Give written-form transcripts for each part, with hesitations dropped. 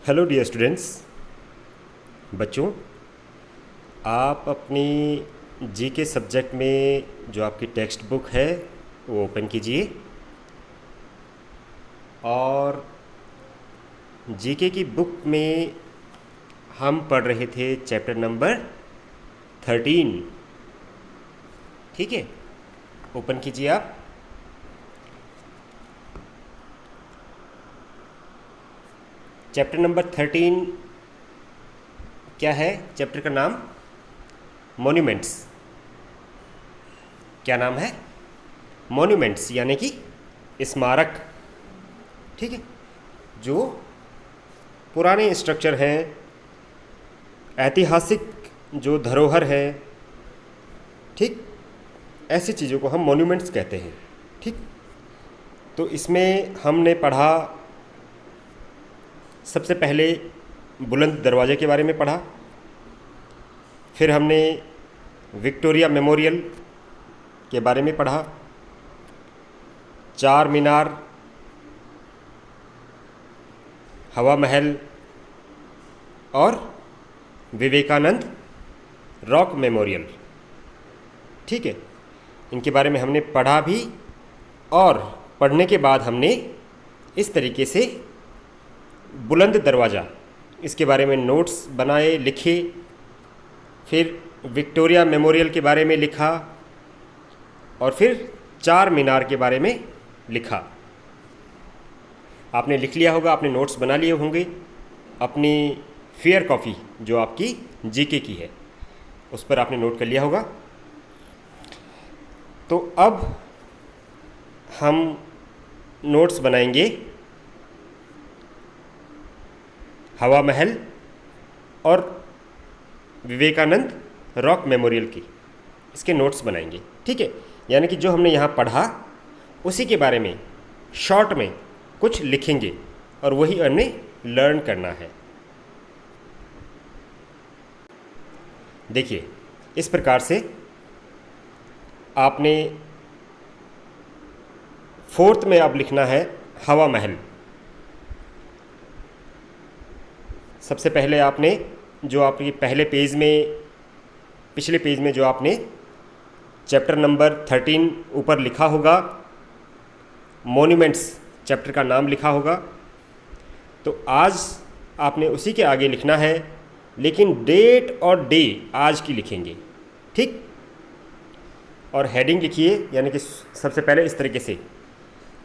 Hello dear students. बच्चों, आप अपनी जीके सब्जेक्ट में जो आपकी टेक्स्ट बुक है वो ओपन कीजिए और जीके की बुक में हम पढ़ रहे थे चैप्टर नंबर 13। ठीक है, ओपन कीजिए आप। चैप्टर नंबर 13 क्या है? चैप्टर का नाम मॉन्यूमेंट्स। क्या नाम है? मॉन्यूमेंट्स, यानी कि स्मारक। ठीक है, जो पुराने स्ट्रक्चर हैं, ऐतिहासिक जो धरोहर है, ठीक, ऐसी चीज़ों को हम मॉन्यूमेंट्स कहते हैं। ठीक, तो इसमें हमने पढ़ा, सबसे पहले बुलंद दरवाजे के बारे में पढ़ा, फिर हमने विक्टोरिया मेमोरियल के बारे में पढ़ा, चार मीनार, हवा महल और विवेकानंद रॉक मेमोरियल। ठीक है, इनके बारे में हमने पढ़ा भी, और पढ़ने के बाद हमने इस तरीके से बुलंद दरवाज़ा, इसके बारे में नोट्स बनाए, लिखे, फिर विक्टोरिया मेमोरियल के बारे में लिखा, और फिर चार मीनार के बारे में लिखा। आपने लिख लिया होगा, आपने नोट्स बना लिए होंगे, अपनी फेयर कॉपी जो आपकी जीके की है उस पर आपने नोट कर लिया होगा। तो अब हम नोट्स बनाएंगे हवा महल और विवेकानंद रॉक मेमोरियल की, इसके नोट्स बनाएंगे। ठीक है, यानी कि जो हमने यहाँ पढ़ा उसी के बारे में शॉर्ट में कुछ लिखेंगे और वही हमें लर्न करना है। देखिए, इस प्रकार से आपने फोर्थ में अब लिखना है हवा महल। सबसे पहले आपने जो आपके पहले पेज में, पिछले पेज में जो आपने चैप्टर नंबर 13 ऊपर लिखा होगा, मॉन्यूमेंट्स चैप्टर का नाम लिखा होगा, तो आज आपने उसी के आगे लिखना है, लेकिन डेट और डे आज की लिखेंगे। ठीक, और हेडिंग लिखिए, यानी कि सबसे पहले इस तरीके से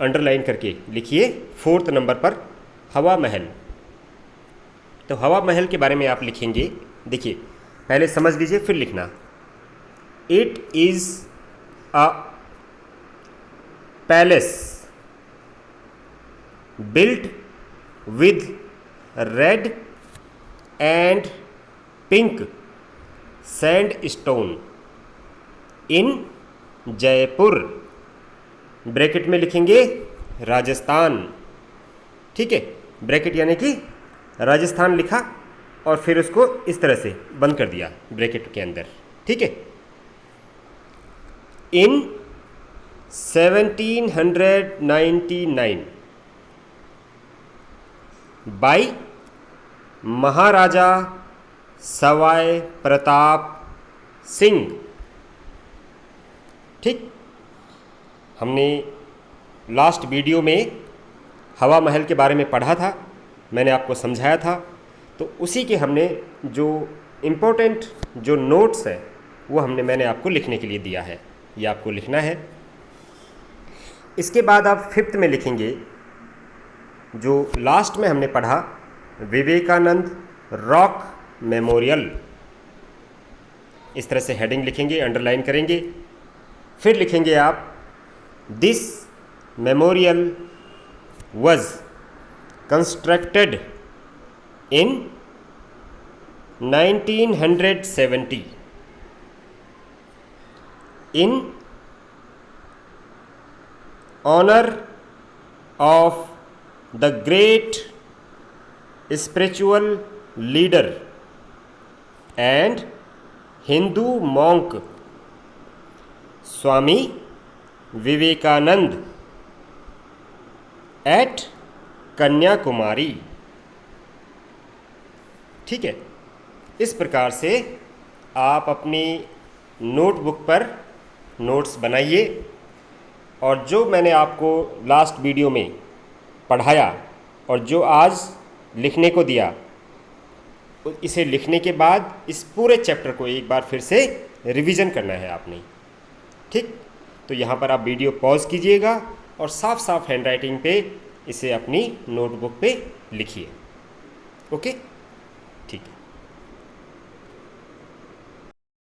अंडरलाइन करके लिखिए फोर्थ नंबर पर हवा महल। तो हवा महल के बारे में आप लिखेंगे। देखिए, पहले समझ लीजिए फिर लिखना। It is a palace built with red and pink sandstone in Jaipur. Bracket में लिखेंगे राजस्थान। ठीक है, ब्रैकेट यानी कि राजस्थान लिखा और फिर उसको इस तरह से बंद कर दिया ब्रैकेट के अंदर। ठीक है, इन 1799 बाई महाराजा सवाई प्रताप सिंह। ठीक, हमने लास्ट वीडियो में हवा महल के बारे में पढ़ा था, मैंने आपको समझाया था, तो उसी के हमने जो इम्पोर्टेंट जो नोट्स है वो मैंने आपको लिखने के लिए दिया है, ये आपको लिखना है। इसके बाद आप फिफ्थ में लिखेंगे जो लास्ट में हमने पढ़ा, विवेकानंद रॉक मेमोरियल। इस तरह से हेडिंग लिखेंगे, अंडरलाइन करेंगे, फिर लिखेंगे आप, this memorial was constructed in 1970 in honour of the great spiritual leader and Hindu monk Swami Vivekanand at Kanyakumari। ठीक है। इस प्रकार से आप अपनी नोटबुक पर नोट्स बनाइए और जो मैंने आपको लास्ट वीडियो में पढ़ाया और जो आज लिखने को दिया, इसे लिखने के बाद इस पूरे चैप्टर को एक बार फिर से रिवीजन करना है आपने। ठीक, तो यहाँ पर आप वीडियो पॉज कीजिएगा और साफ साफ हैंडराइटिंग पे इसे अपनी नोटबुक पे लिखिए। ओके।